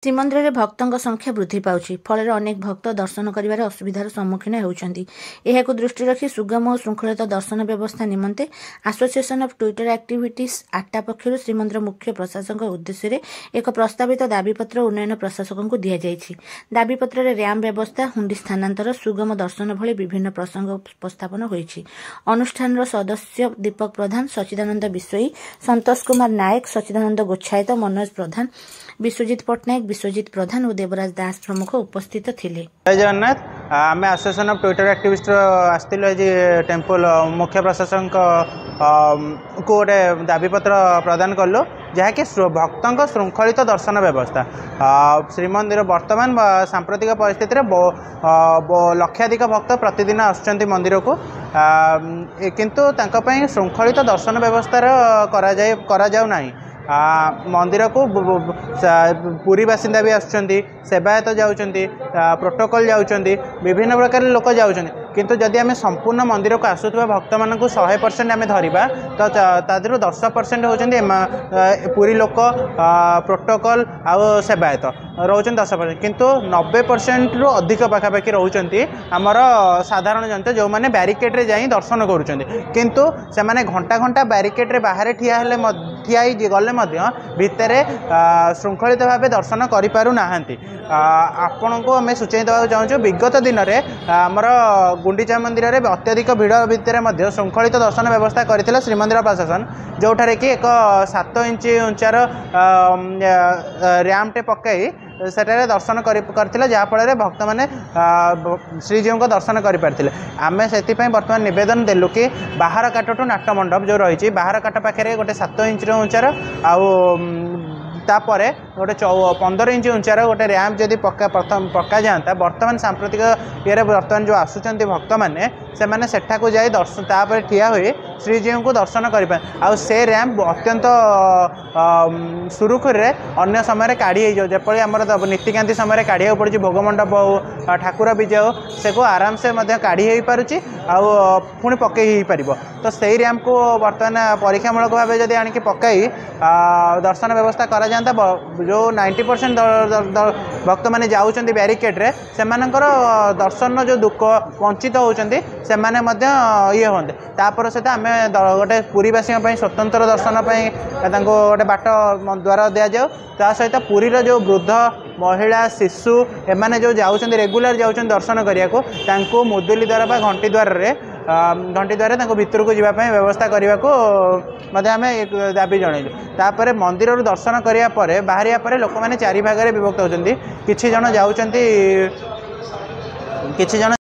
ଶ୍ରୀମନ୍ଦିରରେ ଭକ୍ତଙ୍କ ସଂଖ୍ୟା ବୃଦ୍ଧି ପାଉଛି। ଫଳରେ ଅନେକ ଭକ୍ତ ଦର୍ଶନ କରିବାରେ ଅସୁବିଧାର ସମ୍ମୁଖୀନ ହେଉଛନ୍ତି। ଏହାକୁ ଦୃଷ୍ଟିରେ ରଖି ସୁଗମ ଓ ଶୃଙ୍ଖଳିତ ଦର୍ଶନ ବ୍ୟବସ୍ଥା ନିମନ୍ତେ ଆସୋସିଏସନ୍ ଅଫ୍ ଟ୍ୱିଟର ଆକ୍ଟିଭିଟିସ୍ ଆଟ୍ଟା ପକ୍ଷରୁ ଶ୍ରୀମନ୍ଦିର ମୁଖ୍ୟ ପ୍ରଶାସକଙ୍କ ଉଦ୍ଦେଶ୍ୟରେ ଏକ ପ୍ରସ୍ତାବିତ ଦାବିପତ୍ର ଉନ୍ନୟନ ପ୍ରଶାସକଙ୍କୁ ଦିଆଯାଇଛି। ଦାବିପତ୍ରରେ ର୍ୟାମ୍ପ ବ୍ୟବସ୍ଥା, ହୁଣ୍ଡି ସ୍ଥାନାନ୍ତର, ସୁଗମ ଦର୍ଶନ ଭଳି ବିଭିନ୍ନ ପ୍ରସଙ୍ଗ ଉପସ୍ଥାପନ ହୋଇଛି। ଅନୁଷ୍ଠାନର ସଦସ୍ୟ ଦୀପକ ପ୍ରଧାନ, ସଚ୍ଚିଦାନନ୍ଦ ବିଷୋୟୀ, ସନ୍ତୋଷ କୁମାର ନାୟକ, ସଚ୍ଚିଦାନନ୍ଦ ଗୋଚ୍ଛାୟତ, ମନୋଜ ପ୍ରଧାନ, ବିଶ୍ୱଜିତ ପଟ୍ଟନାୟକ, ବିଶ୍ୱଜିତ ପ୍ରଧାନ ଓ ଦେବରାଜ ଦାସ ପ୍ରମୁଖ ଉପସ୍ଥିତ ଥିଲେ। ଜୟ ଜଗନ୍ନାଥ। आम आसोसिएशन ऑफ ट्विटर एक्टिविस्ट आसलु आज टेम्पल मुख्य प्रशासक को गोटे दाबीपत्र प्रदान कलु जहाँकि भक्तों श्रृंखलित दर्शन व्यवस्था श्रीमंदिर वर्तमान सांप्रतिक परिस्थिति लक्षाधिक भक्त प्रतिदिन आसुच्चंती मंदिर को किंतु श्रृंखलित दर्शन व्यवस्था करा जाऊ नहीं। मंदिर को पुरी बासिंदा भी आसुच्चंती, सेवायत जाउचंती, प्रोटोकॉल जाउचंती, विभिन्न प्रकार लोक जाउचंती किंतु जदि आम संपूर्ण मंदिर को आसुवा भक्त मान 100% आम धरिबा तो तादर 10% होचंती पुरी लोक, प्रोटोकॉल आउ सेवायत रोचन 10% किंतु 90% रु अधिक पाखापाखि रोचंती आमर साधारण जनता जो माने बैरिकेड रे जाई दर्शन करूचंती किंतु से माने घंटा घंटा बैरिकेड रे बाहर ठिया गले भितर श्रृंखलित भाव दर्शन करूँ आपण को आम सूचना देवा चाहूँ विगत दिन में आमर गुंडीचा मंदिर में अत्यधिक भिड़ भितर श्रृंखलित दर्शन व्यवस्था करथिला श्रीमंदिर प्रशासन जोठारे कि एक 7 इंच उंचार रैम्पटे पकई सेठारे दर्शन करथिला जहाँफल भक्त मैंने श्रीजीव को दर्शन करें। आम से बर्तमान नवेदन देलु कि बाहर काटू नाट्य मंडप जो रही बाहर काट पाखे गोटे 7 इंच उंचार आउ तापर गोटे 15 इंच उंचार गोटे रैम्प जदि प्रथम पक्का जाता बर्तमान सांप्रतिक ये बर्तमान जो आसुचंती भक्त मैंने से सेठाकू जाई दर्शन तापर ठिया हुए श्रीजीव को दर्शन करें आ से रैम्प अत्यंत सुरुखुरी अन्य समय काढ़ी जपरी आम नीतिकांति समय काढ़ा पड़ी भोगमंडप हो ठाकुर विजय हो से को आराम से काढ़ी हो पारुची पुणी पकई पार तो से रैम्प को बर्तमान परीक्षामूलक भाव जब आणिक पकई दर्शन व्यवस्था करा जाता जो 90% भक्त मैंने जाऊँच बैरिकेड्रे से दर्शन जो दुख वंचित होती से ये होते तापर सहित आम गोटे पुरीवासी स्वतंत्र दर्शन गोटे बाट द्वार दि जाऊ ता सहित पुरी जो वृद्ध महिला शिशु एमाने जो जाऊँ रेगुलर जाऊँ दर्शन करने को मुदुली द्वार घंटी द्वार भितर को जावाई व्यवस्था करने को आम दाबी जनइलु। तापर मंदिर दर्शन करने बाहर लोक मैंने 4 भाग में विभक्त होती किछि जन जाउचंती किछि जन